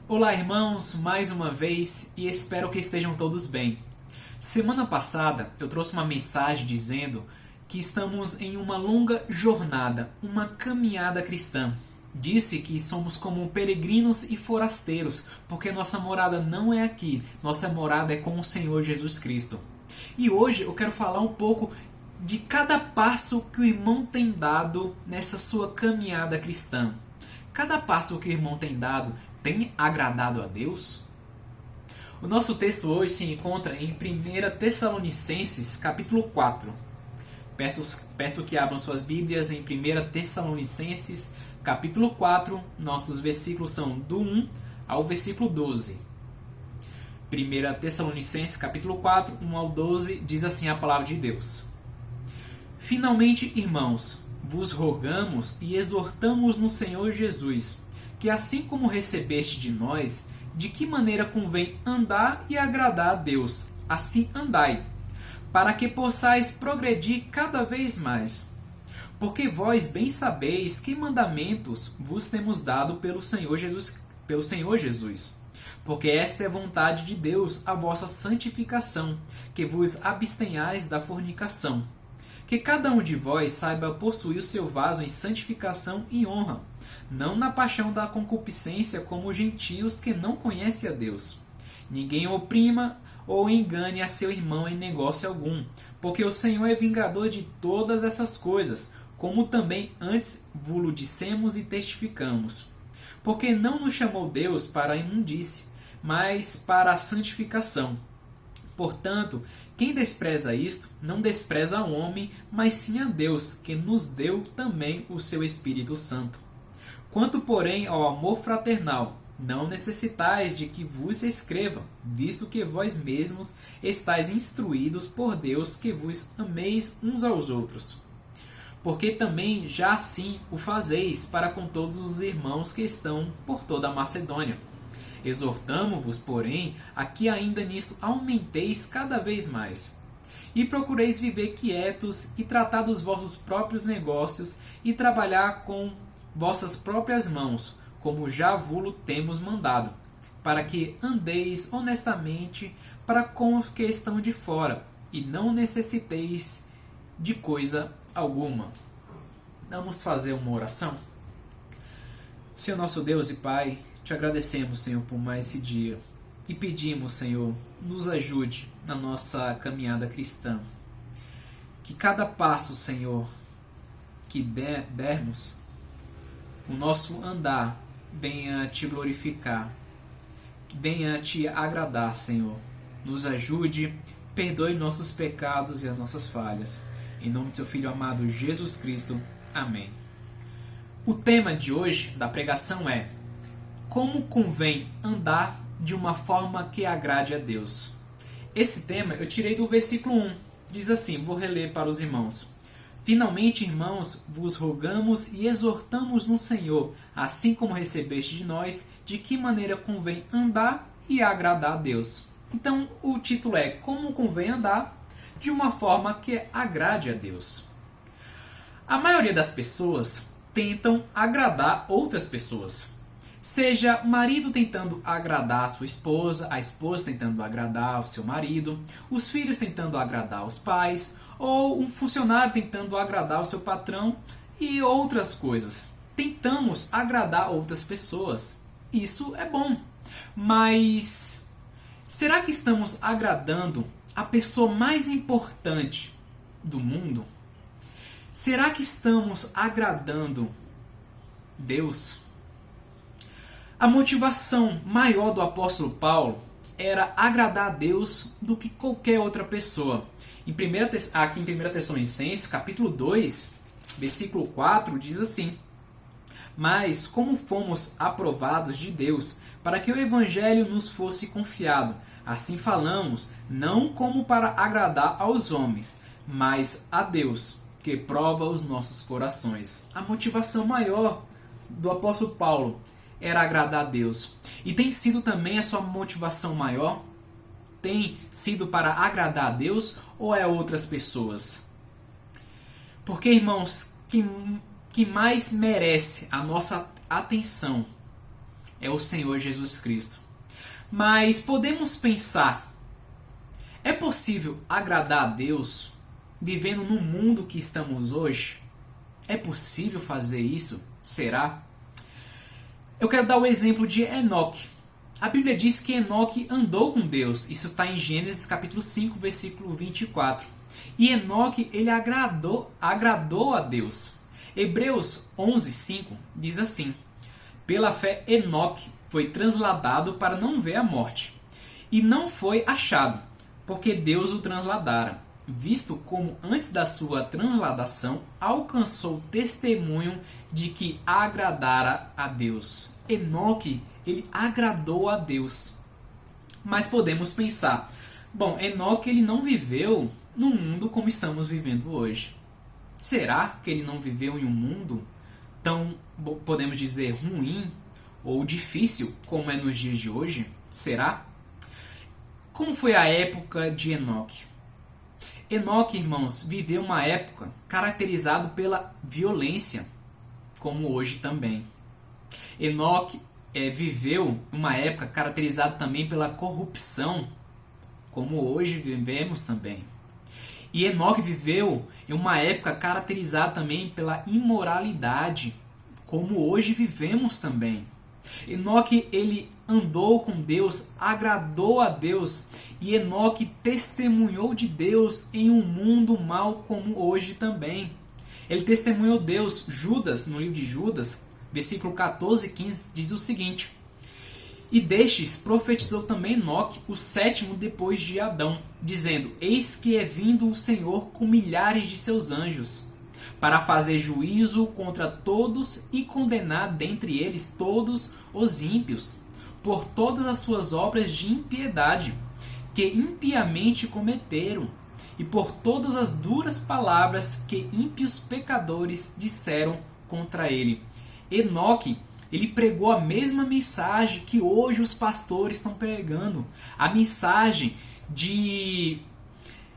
Olá, irmãos, mais uma vez e espero que estejam todos bem. Semana passada eu trouxe uma mensagem dizendo que estamos em uma longa jornada, uma caminhada cristã. Disse que somos como peregrinos e forasteiros, porque nossa morada não é aqui, nossa morada é com o Senhor Jesus Cristo. E hoje eu quero falar um pouco de cada passo que o irmão tem dado nessa sua caminhada cristã. Cada passo que o irmão tem dado tem agradado a Deus? O nosso texto hoje se encontra em 1 Tessalonicenses, capítulo 4. Peço que abram suas Bíblias em 1 Tessalonicenses, capítulo 4. Nossos versículos são do 1 ao versículo 12. 1 Tessalonicenses, capítulo 4, 1 ao 12, diz assim a palavra de Deus. Finalmente, irmãos, vos rogamos e exortamos no Senhor Jesus, que assim como recebeste de nós, de que maneira convém andar e agradar a Deus, assim andai, para que possais progredir cada vez mais. Porque vós bem sabeis que mandamentos vos temos dado pelo Senhor Jesus. Porque esta é a vontade de Deus, a vossa santificação, que vos abstenhais da fornicação. Que cada um de vós saiba possuir o seu vaso em santificação e honra, não na paixão da concupiscência como os gentios que não conhecem a Deus. Ninguém oprima ou engane a seu irmão em negócio algum, porque o Senhor é vingador de todas essas coisas, como também antes vos dissemos e testificamos. Porque não nos chamou Deus para a imundície, mas para a santificação. Portanto, quem despreza isto, não despreza ao homem, mas sim a Deus, que nos deu também o seu Espírito Santo. Quanto, porém, ao amor fraternal, não necessitais de que vos escreva, visto que vós mesmos estáis instruídos por Deus que vos ameis uns aos outros. Porque também já assim o fazeis para com todos os irmãos que estão por toda a Macedônia. Exortamo-vos, porém, a que ainda nisto aumenteis cada vez mais. E procureis viver quietos e tratar dos vossos próprios negócios e trabalhar com vossas próprias mãos, como já vulo temos mandado, para que andeis honestamente para com os que estão de fora, e não necessiteis de coisa alguma. Vamos fazer uma oração? Senhor nosso Deus e Pai, te agradecemos, Senhor, por mais esse dia. E pedimos, Senhor, nos ajude na nossa caminhada cristã. Que cada passo, Senhor, que dermos, o nosso andar venha te glorificar, venha te agradar, Senhor. Nos ajude, perdoe nossos pecados e as nossas falhas. Em nome de seu Filho amado Jesus Cristo. Amém. O tema de hoje da pregação é: como convém andar de uma forma que agrade a Deus? Esse tema eu tirei do versículo 1. Diz assim, vou reler para os irmãos. Finalmente, irmãos, vos rogamos e exortamos no Senhor, assim como recebeste de nós, de que maneira convém andar e agradar a Deus. Então, o título é: como convém andar de uma forma que agrade a Deus. A maioria das pessoas tentam agradar outras pessoas. Seja marido tentando agradar a sua esposa, a esposa tentando agradar o seu marido, os filhos tentando agradar os pais, ou um funcionário tentando agradar o seu patrão e outras coisas. Tentamos agradar outras pessoas. Isso é bom. Mas será que estamos agradando a pessoa mais importante do mundo? Será que estamos agradando Deus? A motivação maior do apóstolo Paulo era agradar a Deus do que qualquer outra pessoa. Aqui em 1 Tessalonicenses, capítulo 2, versículo 4, diz assim: Mas como fomos aprovados de Deus, para que o Evangelho nos fosse confiado, assim falamos, não como para agradar aos homens, mas a Deus, que prova os nossos corações. A motivação maior do apóstolo Paulo era agradar a Deus. E tem sido também a sua motivação maior? Tem sido para agradar a Deus ou é outras pessoas? Porque, irmãos, quem mais merece a nossa atenção é o Senhor Jesus Cristo. Mas podemos pensar, é possível agradar a Deus vivendo no mundo que estamos hoje? É possível fazer isso? Será? Eu quero dar o exemplo de Enoque. A Bíblia diz que Enoque andou com Deus. Isso está em Gênesis capítulo 5, versículo 24. E Enoque, ele agradou a Deus. Hebreus 11, 5 diz assim: pela fé Enoque foi transladado para não ver a morte, e não foi achado, porque Deus o transladara, visto como antes da sua transladação alcançou testemunho de que agradara a Deus. Enoque, ele agradou a Deus. Mas podemos pensar, bom, Enoque ele não viveu no mundo como estamos vivendo hoje. Será que ele não viveu em um mundo tão, podemos dizer, ruim ou difícil como é nos dias de hoje? Será? Como foi a época de Enoque? Enoque, irmãos, viveu uma época caracterizada pela violência, como hoje também. Enoque viveu uma época caracterizada também pela corrupção, como hoje vivemos também. E Enoque viveu em uma época caracterizada também pela imoralidade, como hoje vivemos também. Enoque, ele andou com Deus, agradou a Deus, e Enoque testemunhou de Deus em um mundo mau como hoje também. Ele testemunhou Deus. Judas, no livro de Judas, versículo 14 e 15, diz o seguinte: e destes profetizou também Enoque, o sétimo depois de Adão, dizendo: eis que é vindo o Senhor com milhares de seus anjos, para fazer juízo contra todos e condenar dentre eles todos os ímpios, por todas as suas obras de impiedade, que impiamente cometeram, e por todas as duras palavras que ímpios pecadores disseram contra ele. Enoque, ele pregou a mesma mensagem que hoje os pastores estão pregando, a mensagem de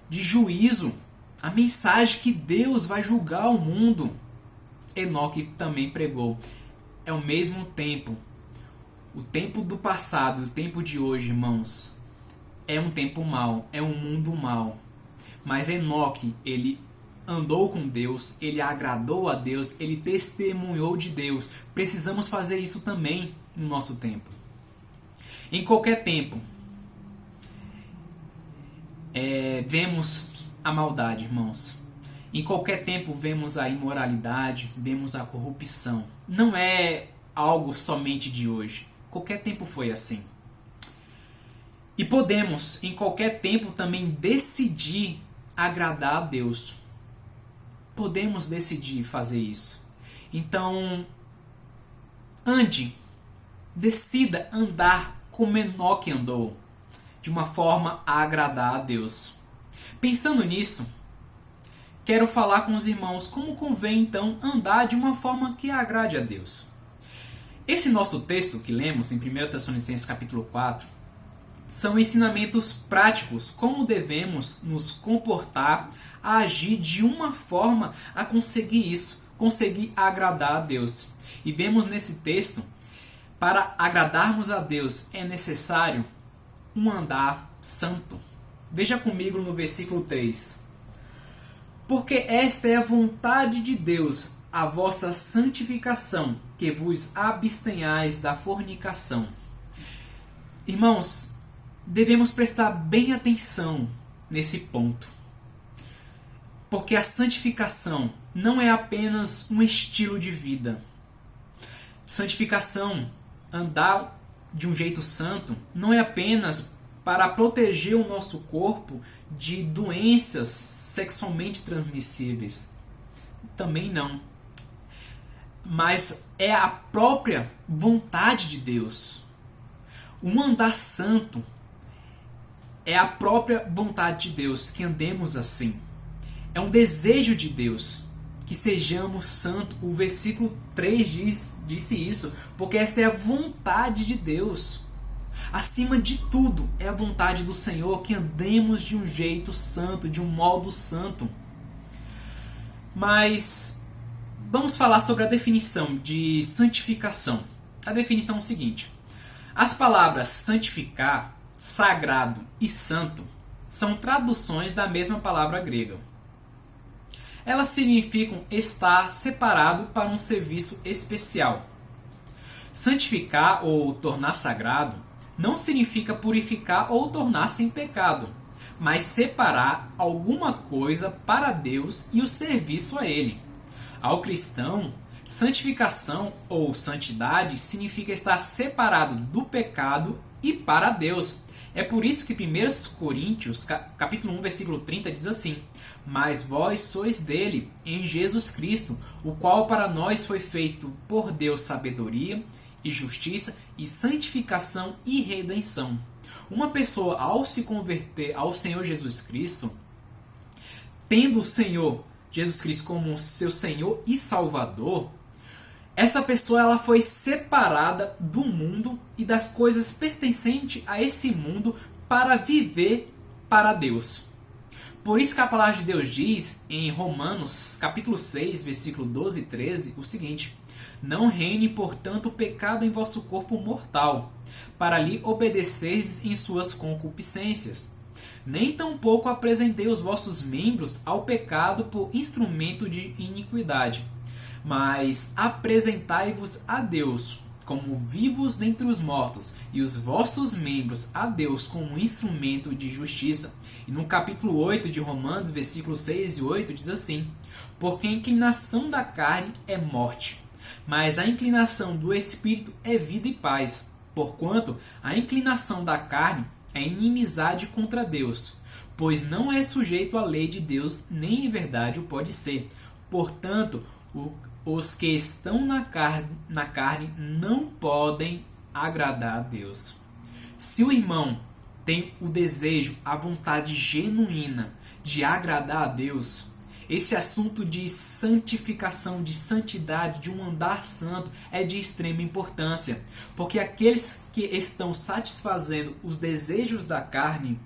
juízo, a mensagem que Deus vai julgar o mundo. Enoque também pregou. É o mesmo tempo. O tempo do passado e o tempo de hoje, irmãos, é um tempo mau, é um mundo mau. Mas Enoque, ele andou com Deus, ele agradou a Deus, ele testemunhou de Deus. Precisamos fazer isso também no nosso tempo. Em qualquer tempo, vemos a maldade, irmãos. Em qualquer tempo vemos a imoralidade, vemos a corrupção. Não é algo somente de hoje. Qualquer tempo foi assim. E podemos, em qualquer tempo, também decidir agradar a Deus. Podemos decidir fazer isso. Então, decida andar como Enoque andou, de uma forma a agradar a Deus. Pensando nisso, quero falar com os irmãos como convém então andar de uma forma que agrade a Deus. Esse nosso texto que lemos em 1 Tessalonicenses capítulo 4 são ensinamentos práticos como devemos nos comportar, a agir de uma forma a conseguir isso, conseguir agradar a Deus. E vemos nesse texto, para agradarmos a Deus é necessário um andar santo. Veja comigo no versículo 3. Porque esta é a vontade de Deus, a vossa santificação, que vos abstenhais da fornicação. Irmãos, devemos prestar bem atenção nesse ponto. Porque a santificação não é apenas um estilo de vida. Santificação, andar de um jeito santo, não é apenas para proteger o nosso corpo de doenças sexualmente transmissíveis. Também não. Mas é a própria vontade de Deus. Um andar santo é a própria vontade de Deus, que andemos assim. É um desejo de Deus que sejamos santos. O versículo 3 disse isso, porque esta é a vontade de Deus. Acima de tudo, é a vontade do Senhor que andemos de um jeito santo, de um modo santo. Mas vamos falar sobre a definição de santificação. A definição é o seguinte: As palavras santificar, sagrado e santo são traduções da mesma palavra grega. Elas significam estar separado para um serviço especial. Santificar ou tornar sagrado não significa purificar ou tornar sem pecado, mas separar alguma coisa para Deus e o serviço a Ele. Ao cristão, santificação ou santidade significa estar separado do pecado e para Deus. É por isso que 1 Coríntios, capítulo 1, versículo 30 diz assim: Mas vós sois dele, em Jesus Cristo, o qual para nós foi feito por Deus sabedoria e justiça e santificação e redenção. Uma pessoa, ao se converter ao Senhor Jesus Cristo, tendo o Senhor Jesus Cristo como seu Senhor e Salvador, essa pessoa ela foi separada do mundo e das coisas pertencentes a esse mundo para viver para Deus. Por isso que a palavra de Deus diz em Romanos capítulo 6, versículo 12 e 13, o seguinte: Não reine, portanto, o pecado em vosso corpo mortal, para lhe obedecerdes em suas concupiscências. Nem tampouco apresentei os vossos membros ao pecado por instrumento de iniquidade, mas apresentai-vos a Deus como vivos dentre os mortos, e os vossos membros a Deus como instrumento de justiça. E no capítulo 8 de Romanos, versículos 6 e 8, diz assim: Porque a inclinação da carne é morte, mas a inclinação do Espírito é vida e paz. Porquanto a inclinação da carne é inimizade contra Deus, pois não é sujeito à lei de Deus, nem em verdade o pode ser. Portanto, os que estão na carne não podem agradar a Deus. Se o irmão tem o desejo, a vontade genuína de agradar a Deus, esse assunto de santificação, de santidade, de um andar santo é de extrema importância, porque aqueles que estão satisfazendo os desejos da carne,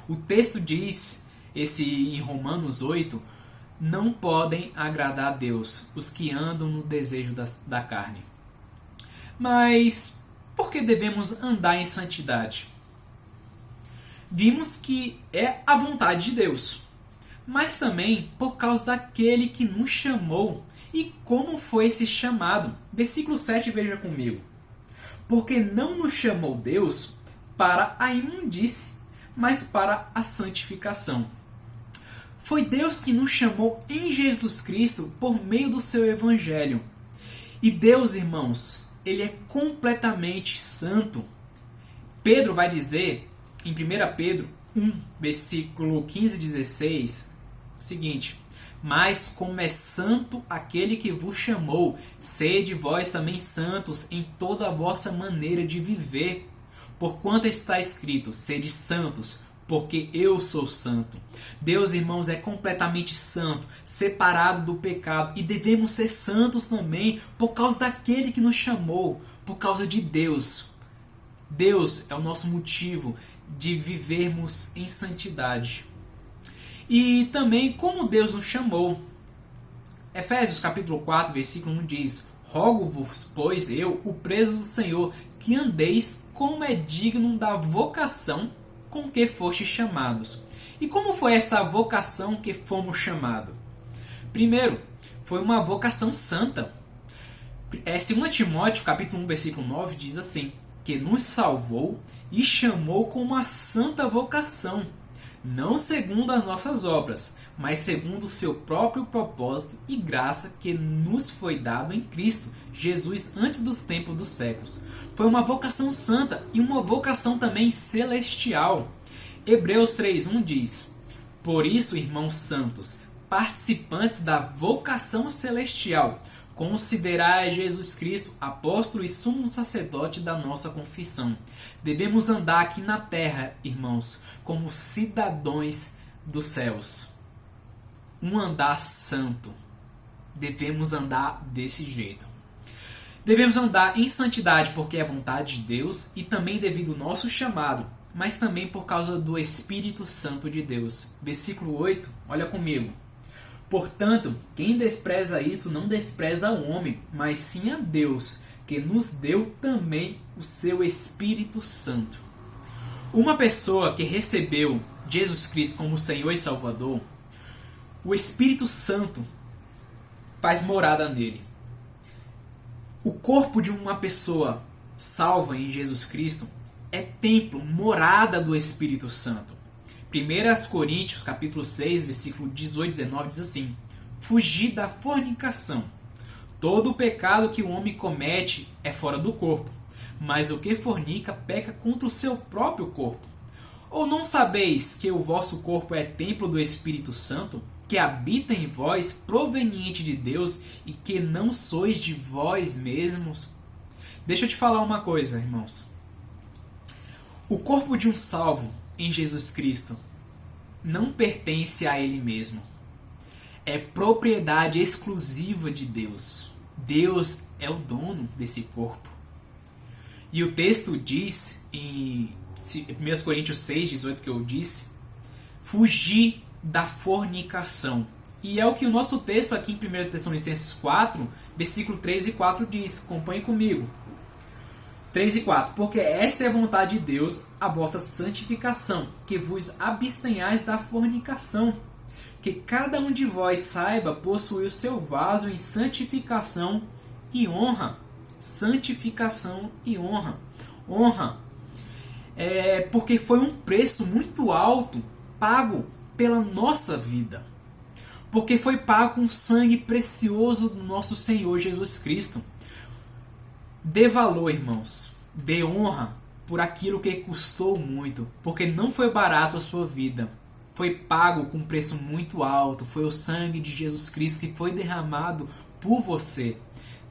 o texto diz, em Romanos 8, não podem agradar a Deus, os que andam no desejo da carne. Mas por que devemos andar em santidade? Vimos que é a vontade de Deus, mas também por causa daquele que nos chamou. E como foi esse chamado? Versículo 7, veja comigo. Porque não nos chamou Deus para a imundície, mas para a santificação. Foi Deus que nos chamou em Jesus Cristo por meio do seu Evangelho. E Deus, irmãos, Ele é completamente santo. Pedro vai dizer, em 1 Pedro 1, versículo 15 e 16, o seguinte: Mas como é santo aquele que vos chamou, sede vós também santos em toda a vossa maneira de viver. Porquanto está escrito: Sede santos, porque eu sou santo. Deus, irmãos, é completamente santo, separado do pecado, e devemos ser santos também por causa daquele que nos chamou, por causa de Deus. Deus é o nosso motivo de vivermos em santidade. E também como Deus nos chamou. Efésios capítulo 4, versículo 1 diz: Rogo-vos, pois eu, o preso do Senhor, que andeis como é digno da vocação com que fostes chamados. E como foi essa vocação que fomos chamados? Primeiro, foi uma vocação santa. 2 Timóteo capítulo 1, versículo 9 diz assim: que nos salvou e chamou com uma santa vocação, não segundo as nossas obras, mas segundo o seu próprio propósito e graça que nos foi dado em Cristo Jesus antes dos tempos dos séculos. Foi uma vocação santa e uma vocação também celestial. Hebreus 3:1 diz: Por isso, irmãos santos, participantes da vocação celestial, considerai Jesus Cristo, apóstolo e sumo sacerdote da nossa confissão. Devemos andar aqui na terra, irmãos, como cidadãos dos céus. Um andar santo. Devemos andar desse jeito. Devemos andar em santidade porque é a vontade de Deus e também devido ao nosso chamado, mas também por causa do Espírito Santo de Deus. Versículo 8, olha comigo. Portanto, quem despreza isso não despreza o homem, mas sim a Deus, que nos deu também o seu Espírito Santo. Uma pessoa que recebeu Jesus Cristo como Senhor e Salvador, o Espírito Santo faz morada nele. O corpo de uma pessoa salva em Jesus Cristo é templo, morada do Espírito Santo. 1 Coríntios capítulo 6, versículo 18 e 19 diz assim: fugir da fornicação. Todo o pecado que o homem comete é fora do corpo, mas o que fornica peca contra o seu próprio corpo. Ou não sabeis que o vosso corpo é templo do Espírito Santo, que habita em vós, proveniente de Deus, e que não sois de vós mesmos? Deixa eu te falar uma coisa, irmãos. O corpo de um salvo em Jesus Cristo não pertence a ele mesmo. É propriedade exclusiva de Deus. Deus é o dono desse corpo. E o texto diz em 1 Coríntios 6, 18 que eu disse, fugir da fornicação. E é o que o nosso texto aqui em 1 Tessalonicenses 4, versículo 3 e 4 diz. Acompanhe comigo. 3 e 4. Porque esta é a vontade de Deus, a vossa santificação, que vos abstenhais da fornicação. Que cada um de vós saiba possuir o seu vaso em santificação e honra. Santificação e honra. Honra é porque foi um preço muito alto pago pela nossa vida. Porque foi pago com sangue precioso do nosso Senhor Jesus Cristo. Dê valor, irmãos. Dê honra por aquilo que custou muito. Porque não foi barato a sua vida. Foi pago com um preço muito alto. Foi o sangue de Jesus Cristo que foi derramado por você.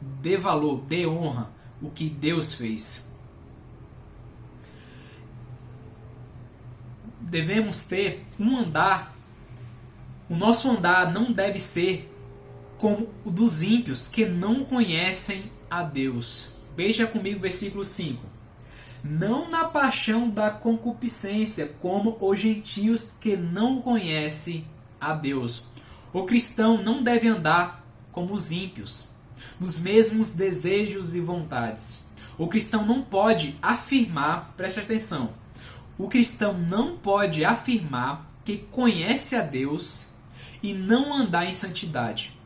Dê valor, dê honra o que Deus fez. Devemos ter um andar. O nosso andar não deve ser como o dos ímpios que não conhecem a Deus. Veja comigo o versículo 5. Não na paixão da concupiscência, como os gentios que não conhecem a Deus. O cristão não deve andar como os ímpios, nos mesmos desejos e vontades. O cristão não pode afirmar, preste atenção, o cristão não pode afirmar que conhece a Deus e não andar em santidade.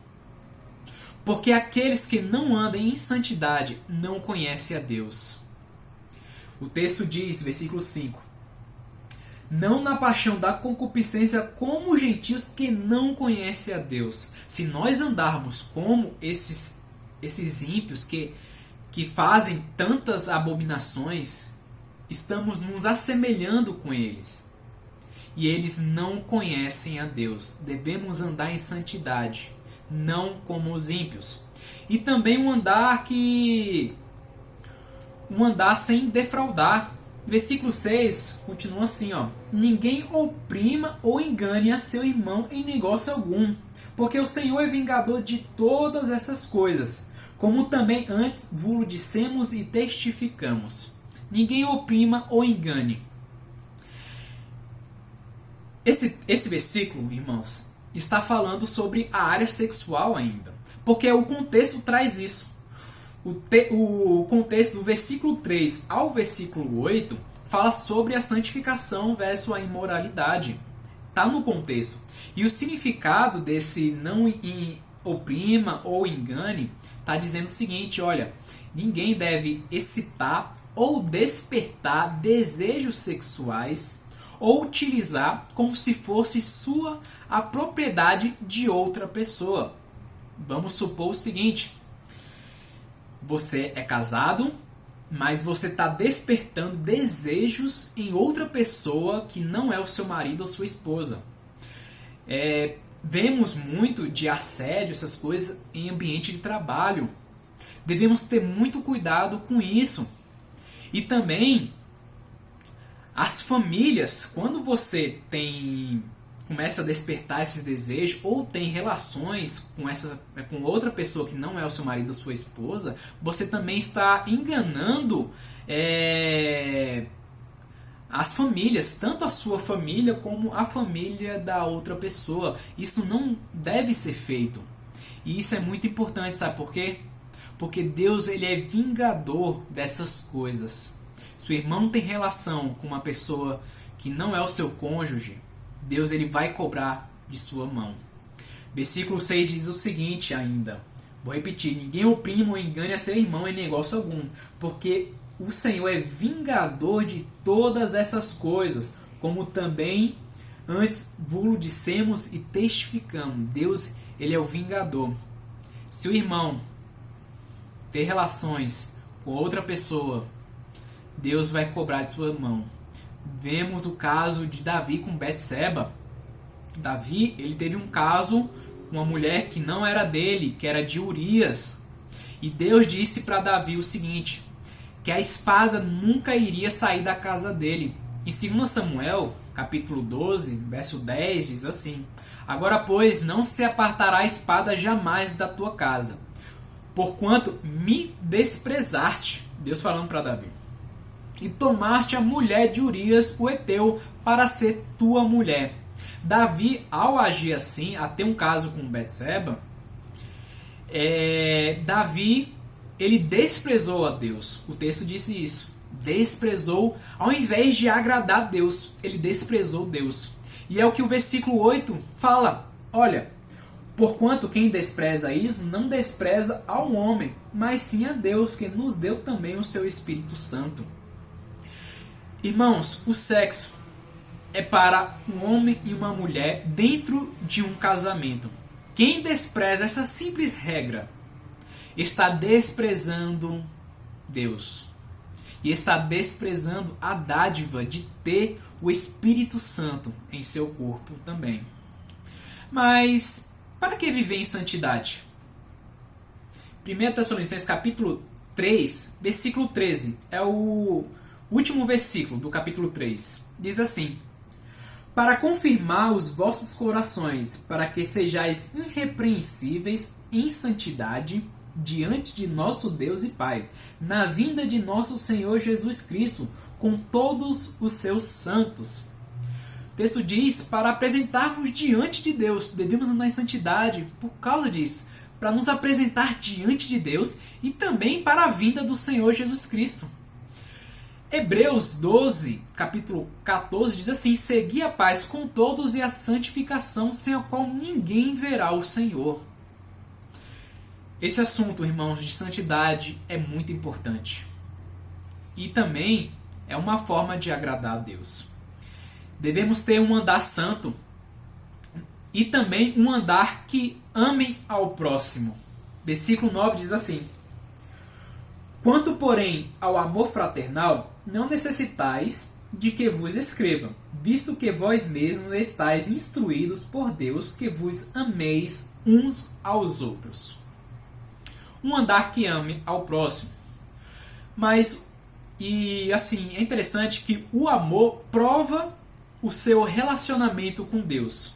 Porque aqueles que não andam em santidade não conhecem a Deus. O texto diz, versículo 5, não na paixão da concupiscência como os gentios que não conhecem a Deus. Se nós andarmos como esses ímpios que fazem tantas abominações, estamos nos assemelhando com eles. E eles não conhecem a Deus. Devemos andar em santidade, não como os ímpios. E também um andar sem defraudar. Versículo 6 continua assim, ó: ninguém oprima ou engane a seu irmão em negócio algum, porque o Senhor é vingador de todas essas coisas, como também antes vos dissemos e testificamos. Ninguém oprima ou engane. Esse versículo, irmãos, está falando sobre a área sexual ainda, porque o contexto traz isso. O contexto do versículo 3 ao versículo 8 fala sobre a santificação versus a imoralidade. Está no contexto. E o significado desse não oprima ou engane está dizendo o seguinte, olha, ninguém deve excitar ou despertar desejos sexuais ou utilizar como se fosse a propriedade de outra pessoa. Vamos supor o seguinte: você é casado, mas você está despertando desejos em outra pessoa que não é o seu marido ou sua esposa. Vemos muito de assédio, essas coisas, em ambiente de trabalho. Devemos ter muito cuidado com isso. E também as famílias, quando você começa a despertar esses desejos ou tem relações com outra pessoa que não é o seu marido ou sua esposa, você também está enganando as famílias, tanto a sua família como a família da outra pessoa. Isso não deve ser feito. E isso é muito importante, sabe por quê? porque Deus ele é vingador dessas coisas. Se o irmão tem relação com uma pessoa que não é o seu cônjuge, Deus ele vai cobrar de sua mão. Versículo 6 diz o seguinte ainda. Vou repetir. Ninguém oprime ou engane a seu irmão em negócio algum, porque o Senhor é vingador de todas essas coisas, como também antes vos dissemos e testificamos. Deus ele é o vingador. Se o irmão ter relações com outra pessoa, Deus vai cobrar de sua mão. Vemos o caso de Davi com Betseba. Davi ele teve um caso com uma mulher que não era dele, que era de Urias. E Deus disse para Davi o seguinte, que a espada nunca iria sair da casa dele. Em 2 Samuel, capítulo 12, verso 10, diz assim: Agora, pois, não se apartará a espada jamais da tua casa, porquanto me desprezaste, Deus falando para Davi, e tomaste a mulher de Urias, o heteu, para ser tua mulher. Davi, ao agir assim, a ter um caso com Betseba, Davi, ele desprezou a Deus. O texto disse isso. Desprezou, ao invés de agradar a Deus, ele desprezou Deus. E é o que o versículo 8 fala. Olha, porquanto quem despreza isso, não despreza ao homem, mas sim a Deus, que nos deu também o seu Espírito Santo. Irmãos, o sexo é para um homem e uma mulher dentro de um casamento. Quem despreza essa simples regra está desprezando Deus. E está desprezando a dádiva de ter o Espírito Santo em seu corpo também. Mas para que viver em santidade? 1 Tessalonicenses capítulo 3, versículo 13, é o último versículo do capítulo 3. Diz assim: Para confirmar os vossos corações, para que sejais irrepreensíveis em santidade diante de nosso Deus e Pai, na vinda de nosso Senhor Jesus Cristo, com todos os seus santos. O texto diz, para apresentarmos diante de Deus, devemos andar em santidade por causa disso, para nos apresentar diante de Deus e também para a vinda do Senhor Jesus Cristo. Hebreus 12, capítulo 14, diz assim: Segui a paz com todos e a santificação, sem a qual ninguém verá o Senhor. Esse assunto, irmãos, de santidade é muito importante. E também é uma forma de agradar a Deus. Devemos ter um andar santo e também um andar que ame ao próximo. Versículo 9 diz assim: Quanto, porém, ao amor fraternal, não necessitais de que vos escreva, visto que vós mesmos estáis instruídos por Deus que vos ameis uns aos outros. Um andar que ame ao próximo. Mas, é interessante que o amor prova o seu relacionamento com Deus.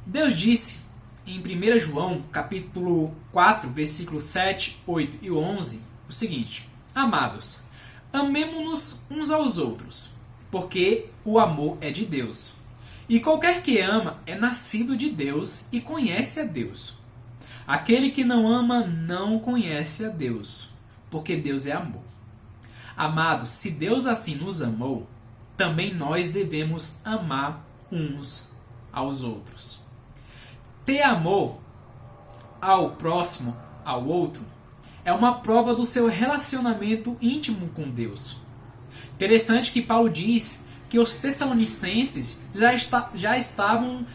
Deus disse em 1 João, capítulo 4, versículos 7, 8 e 11, o seguinte: Amados, amemo-nos uns aos outros, porque o amor é de Deus. E qualquer que ama é nascido de Deus e conhece a Deus. Aquele que não ama não conhece a Deus, porque Deus é amor. Amados, se Deus assim nos amou, também nós devemos amar uns aos outros. Ter amor ao próximo, ao outro, é uma prova do seu relacionamento íntimo com Deus. Interessante que Paulo diz que os tessalonicenses já estavam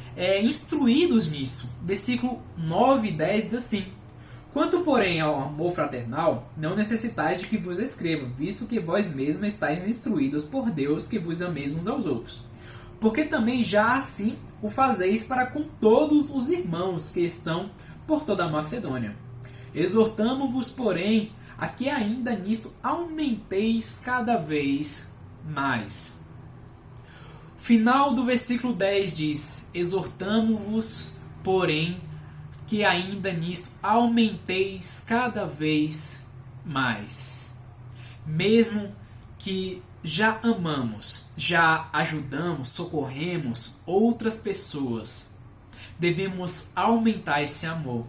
instruídos nisso. Versículo 9 e 10 diz assim: Quanto, porém, ao amor fraternal, não necessitais de que vos escreva, visto que vós mesmos estáis instruídos por Deus que vos ameis uns aos outros. Porque também já assim o fazeis para com todos os irmãos que estão por toda a Macedônia. Exortamo-vos, porém, a que ainda nisto aumenteis cada vez mais. Final do versículo 10 diz: Exortamo-vos, porém, que ainda nisto aumenteis cada vez mais. Mesmo que já amamos, já ajudamos, socorremos outras pessoas, devemos aumentar esse amor.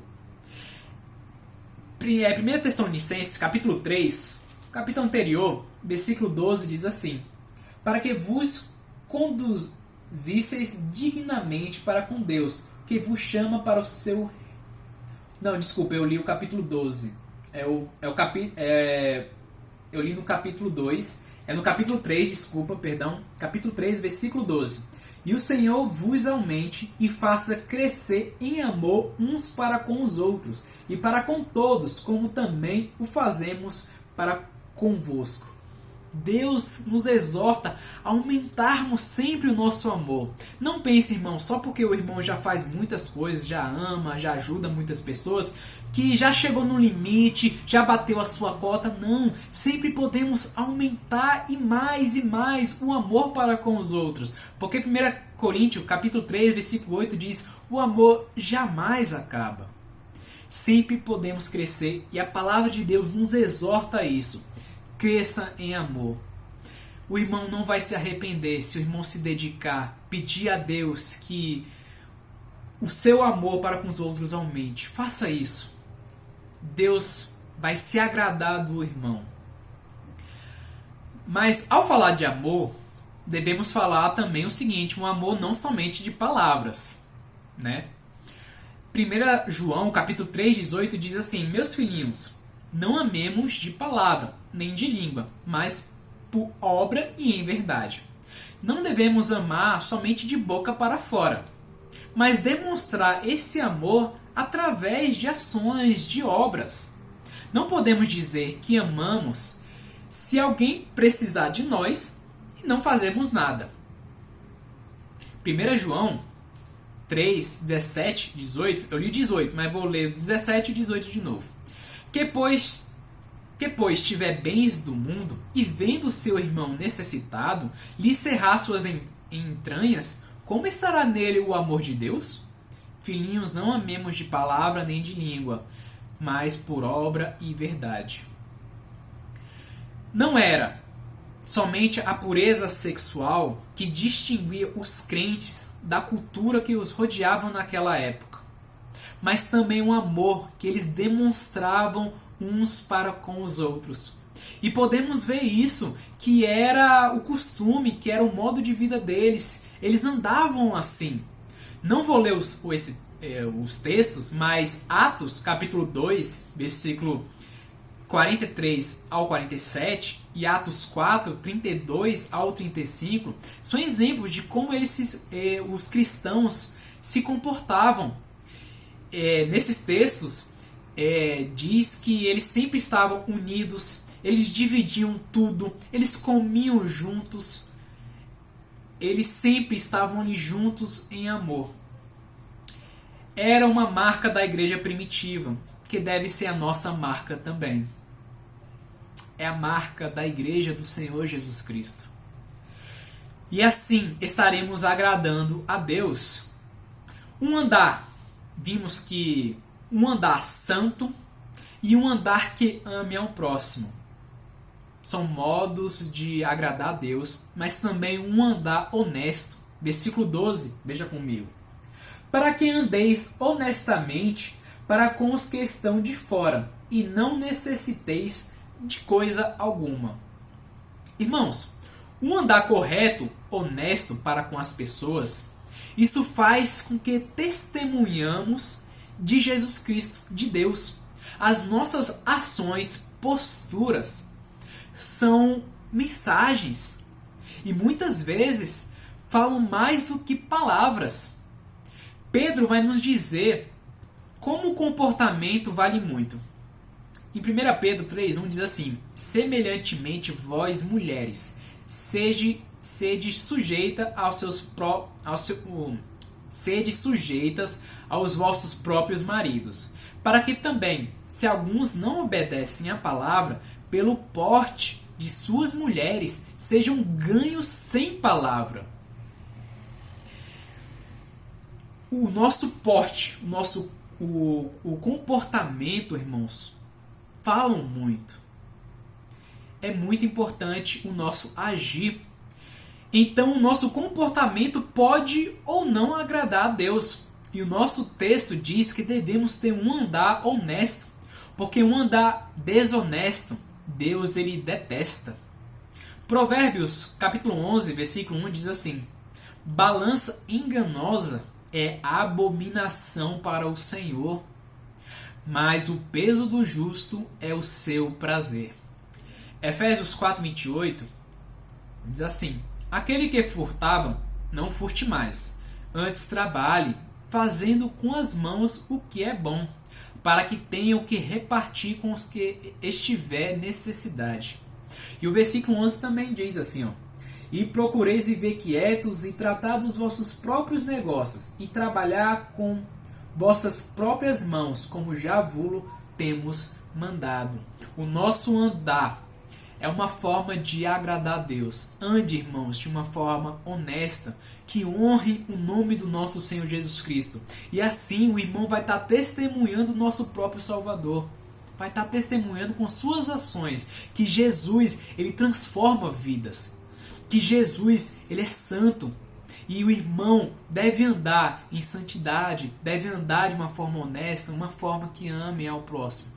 1 Tessalonicenses, capítulo 3, capítulo anterior, versículo 12, diz assim: para que vos conduzisseis dignamente para com Deus, que vos chama para o seu... Não, desculpa, eu li o capítulo 12. Eu li no capítulo 2. É no capítulo 3, desculpa, perdão. Capítulo 3, versículo 12. E o Senhor vos aumente e faça crescer em amor uns para com os outros e para com todos, como também o fazemos para convosco. Deus nos exorta a aumentarmos sempre o nosso amor. Não pense, irmão, só porque o irmão já faz muitas coisas, já ama, já ajuda muitas pessoas, que já chegou no limite, já bateu a sua cota. Não, sempre podemos aumentar e mais o amor para com os outros. Porque 1 Coríntios, capítulo 3, versículo 8 diz: o amor jamais acaba. Sempre podemos crescer e a palavra de Deus nos exorta a isso. Cresça em amor. O irmão não vai se arrepender se o irmão se dedicar, pedir a Deus que o seu amor para com os outros aumente. Faça isso. Deus vai se agradar do irmão. Mas ao falar de amor, devemos falar também o seguinte: um amor não somente de palavras, né? 1 João, capítulo 3, 18 diz assim: meus filhinhos, não amemos de palavra, nem de língua, mas por obra e em verdade. Não devemos amar somente de boca para fora, mas demonstrar esse amor através de ações, de obras. Não podemos dizer que amamos se alguém precisar de nós e não fazemos nada. 1 João 3, 17, 18, eu li 18, mas vou ler 17 e 18 de novo. Que pois tiver bens do mundo e vendo seu irmão necessitado, lhe cerrar suas entranhas, como estará nele o amor de Deus? Filhinhos, não amemos de palavra nem de língua, mas por obra e verdade. Não era somente a pureza sexual que distinguia os crentes da cultura que os rodeavam naquela época, mas também um amor que eles demonstravam uns para com os outros. E podemos ver isso, que era o costume, que era o modo de vida deles. Eles andavam assim. Não vou ler os textos, mas Atos, capítulo 2, versículo 43 ao 47, e Atos 4, 32 ao 35, são exemplos de como os cristãos se comportavam. Nesses textos, diz que eles sempre estavam unidos, eles dividiam tudo, eles comiam juntos, eles sempre estavam ali juntos em amor. Era uma marca da igreja primitiva, que deve ser a nossa marca também. É a marca da igreja do Senhor Jesus Cristo. E assim estaremos agradando a Deus. Vimos que um andar santo e um andar que ame ao próximo são modos de agradar a Deus, mas também um andar honesto. Versículo 12, veja comigo. Para que andeis honestamente para com os que estão de fora, e não necessiteis de coisa alguma. Irmãos, um andar correto, honesto para com as pessoas, isso faz com que testemunhamos de Jesus Cristo, de Deus. As nossas ações, posturas, são mensagens. E muitas vezes falam mais do que palavras. Pedro vai nos dizer como o comportamento vale muito. Em 1 Pedro 3,1 diz assim: semelhantemente vós mulheres, sede sujeita sede sujeitas aos vossos próprios maridos, para que também, se alguns não obedecem à palavra, pelo porte de suas mulheres, sejam ganhos sem palavra. O nosso porte, o comportamento, irmãos, falam muito. É muito importante o nosso agir. Então, o nosso comportamento pode ou não agradar a Deus. E o nosso texto diz que devemos ter um andar honesto. porque um andar desonesto, Deus ele detesta. Provérbios, capítulo 11, versículo 1 diz assim: balança enganosa é abominação para o Senhor, mas o peso do justo é o seu prazer. Efésios 4:28 diz assim: aquele que furtava, não furte mais, antes trabalhe, fazendo com as mãos o que é bom, para que tenha o que repartir com os que estiver necessidade. E o versículo 11 também diz assim, e procureis viver quietos e tratar dos vossos próprios negócios, e trabalhar com vossas próprias mãos, como já vulo temos mandado. O nosso andar é uma forma de agradar a Deus. Ande, irmãos, de uma forma honesta, que honre o nome do nosso Senhor Jesus Cristo. E assim o irmão vai estar testemunhando o nosso próprio Salvador. Vai estar testemunhando com suas ações que Jesus, ele transforma vidas. Que Jesus, ele é santo. E o irmão deve andar em santidade, deve andar de uma forma honesta, uma forma que ame ao próximo.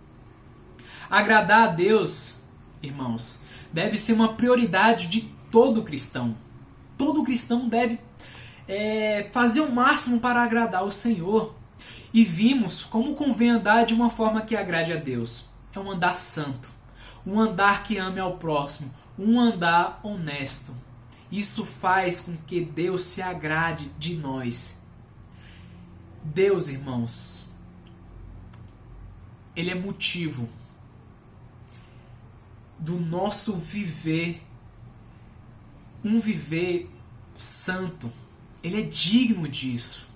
Agradar a Deus, irmãos, deve ser uma prioridade de todo cristão. Todo cristão deve fazer o máximo para agradar o Senhor. E vimos como convém andar de uma forma que agrade a Deus. É um andar santo, um andar que ame ao próximo, um andar honesto. Isso faz com que Deus se agrade de nós. Deus, irmãos, ele é motivo do nosso viver, um viver santo. Ele é digno disso.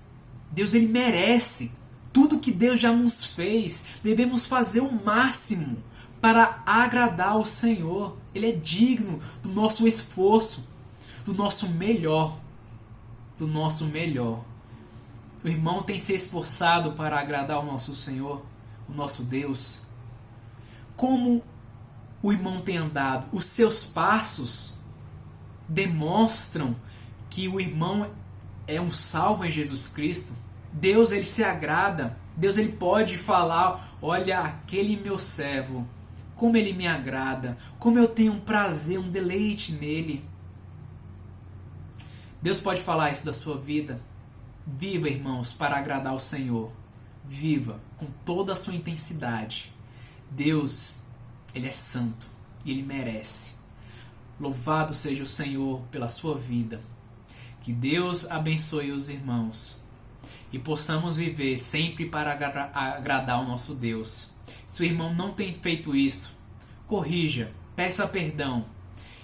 Deus, ele merece tudo que Deus já nos fez. Devemos fazer o máximo para agradar ao Senhor. Ele é digno do nosso esforço, do nosso melhor, do nosso melhor. O irmão tem se esforçado para agradar o nosso Senhor, o nosso Deus. Como o irmão tem andado? Os seus passos demonstram que o irmão é um salvo em Jesus Cristo. Deus, ele se agrada. Deus, ele pode falar: olha, aquele meu servo, como ele me agrada, como eu tenho um prazer, um deleite nele. Deus pode falar isso da sua vida. Viva, irmãos, para agradar ao Senhor. Viva com toda a sua intensidade. Deus, ele é santo e ele merece. Louvado seja o Senhor pela sua vida. Que Deus abençoe os irmãos e possamos viver sempre para agradar ao nosso Deus. Se o irmão não tem feito isso, corrija, peça perdão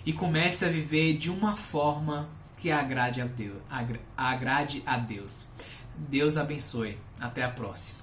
e comece a viver de uma forma que agrade a Deus. Deus abençoe. Até a próxima.